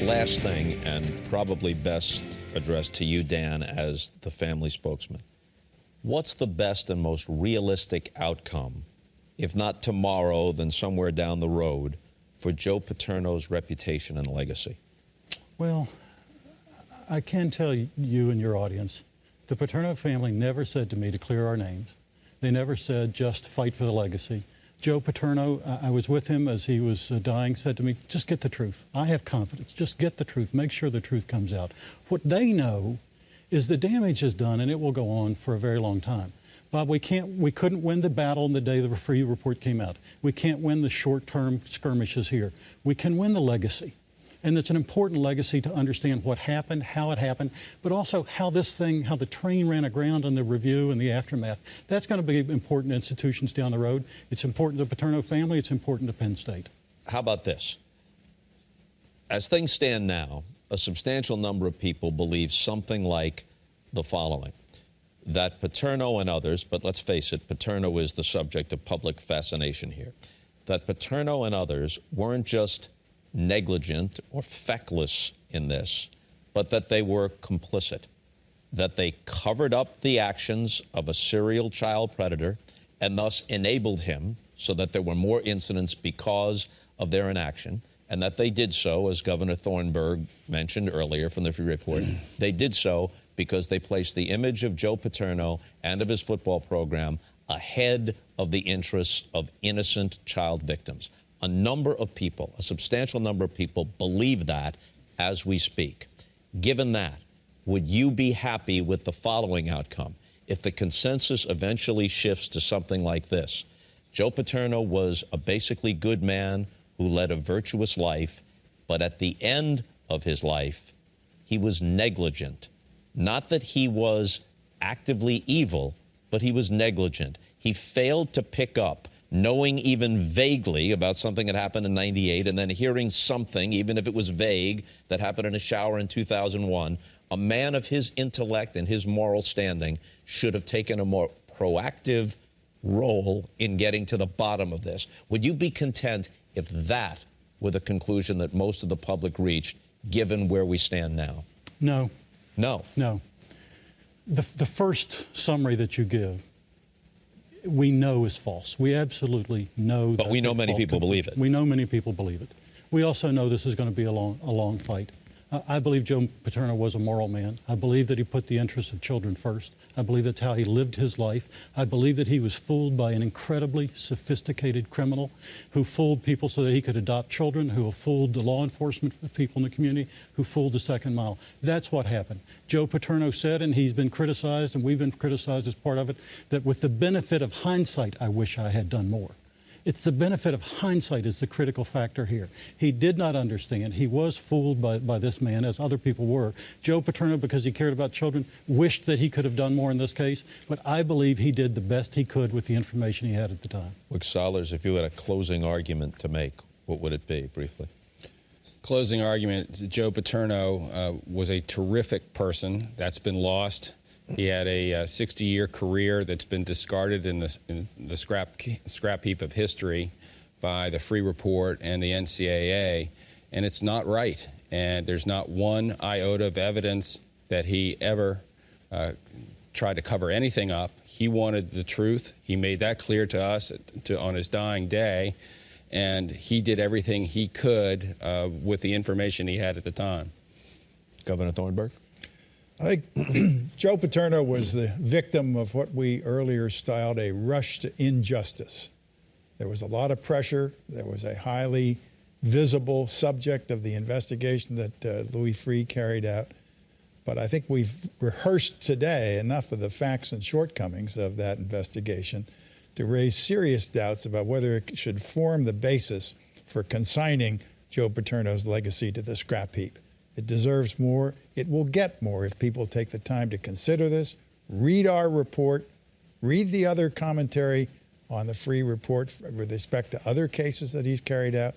Last thing, and probably best addressed to you, Dan, as the family spokesman. What's the best and most realistic outcome, if not tomorrow, then somewhere down the road, for Joe Paterno's reputation and legacy? Well, I can tell you and your audience, the Paterno family never said to me to clear our names. They never said just fight for the legacy. Joe Paterno, I was with him as he was dying, said to me, just get the truth. I have confidence. Just get the truth. Make sure the truth comes out. What they know is the damage is done, and it will go on for a very long time. Bob, we couldn't win the battle on the day the Freeh report came out. We can't win the short-term skirmishes here. We can win the legacy. And it's an important legacy to understand what happened, how it happened, but also how the train ran aground in the review and the aftermath. That's going to be important to institutions down the road. It's important to the Paterno family. It's important to Penn State. How about this? As things stand now, a substantial number of people believe something like the following: that Paterno and others, but let's face it, Paterno is the subject of public fascination here, that Paterno and others weren't just negligent or feckless in this, but that they were complicit, that they covered up the actions of a serial child predator and thus enabled him so that there were more incidents because of their inaction, and that they did so, as Governor Thornburg mentioned earlier from the Freeh report, they did so because they placed the image of Joe Paterno and of his football program ahead of the interests of innocent child victims. A number of people, a substantial number of people, believe that as we speak. Given that, would you be happy with the following outcome? If the consensus eventually shifts to something like this: Joe Paterno was a basically good man who led a virtuous life, but at the end of his life, he was negligent. Not that he was actively evil, but he was negligent. He failed to pick up, knowing even vaguely about something that happened in '98 and then hearing something, even if it was vague, that happened in a shower in 2001. A man of his intellect and his moral standing should have taken a more proactive role in getting to the bottom of this. Would you be content if that were the conclusion that most of the public reached, given where we stand now? No. No. No. The first summary that you give, we know is false. We absolutely know that. But we know many people believe it. We know many people believe it. We also know this is going to be a long fight. I believe Joe Paterno was a moral man. I believe that he put the interests of children first. I believe that's how he lived his life. I believe that he was fooled by an incredibly sophisticated criminal who fooled people so that he could adopt children, who fooled the law enforcement people in the community, who fooled the second mile. That's what happened. Joe Paterno said, and he's been criticized, and we've been criticized as part of it, that with the benefit of hindsight, I wish I had done more. It's the benefit of hindsight is the critical factor here. He did not understand. He was fooled by this man, as other people were. Joe Paterno, because he cared about children, wished that he could have done more in this case, but I believe he did the best he could with the information he had at the time. Wick Sollers, if you had a closing argument to make, what would it be, briefly? Closing argument, Joe Paterno was a terrific person. That's been lost. He had a 60-year career that's been discarded in the scrap heap of history by the Freeh report and the NCAA, and it's not right. And there's not one iota of evidence that he ever tried to cover anything up. He wanted the truth. He made that clear to us on his dying day, and he did everything he could with the information he had at the time. Governor Thornburg? I think Joe Paterno was the victim of what we earlier styled a rush to injustice. There was a lot of pressure. There was a highly visible subject of the investigation that Louis Freeh carried out. But I think we've rehearsed today enough of the facts and shortcomings of that investigation to raise serious doubts about whether it should form the basis for consigning Joe Paterno's legacy to the scrap heap. It deserves more. It will get more if people take the time to consider this, read our report, read the other commentary on the Freeh report with respect to other cases that he's carried out.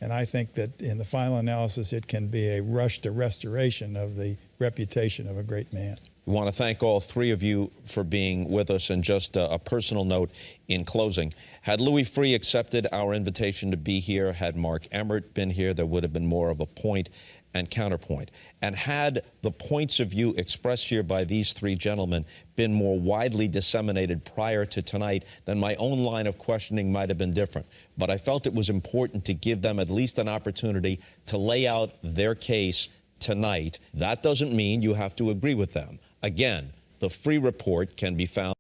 And I think that in the final analysis, it can be a rush to restoration of the reputation of a great man. We want to thank all three of you for being with us. And just a personal note in closing. Had Louis Freeh accepted our invitation to be here, had Mark Emmert been here, there would have been more of a point and counterpoint. And had the points of view expressed here by these three gentlemen been more widely disseminated prior to tonight, then my own line of questioning might have been different. But I felt it was important to give them at least an opportunity to lay out their case tonight. That doesn't mean you have to agree with them. Again, the Freeh report can be found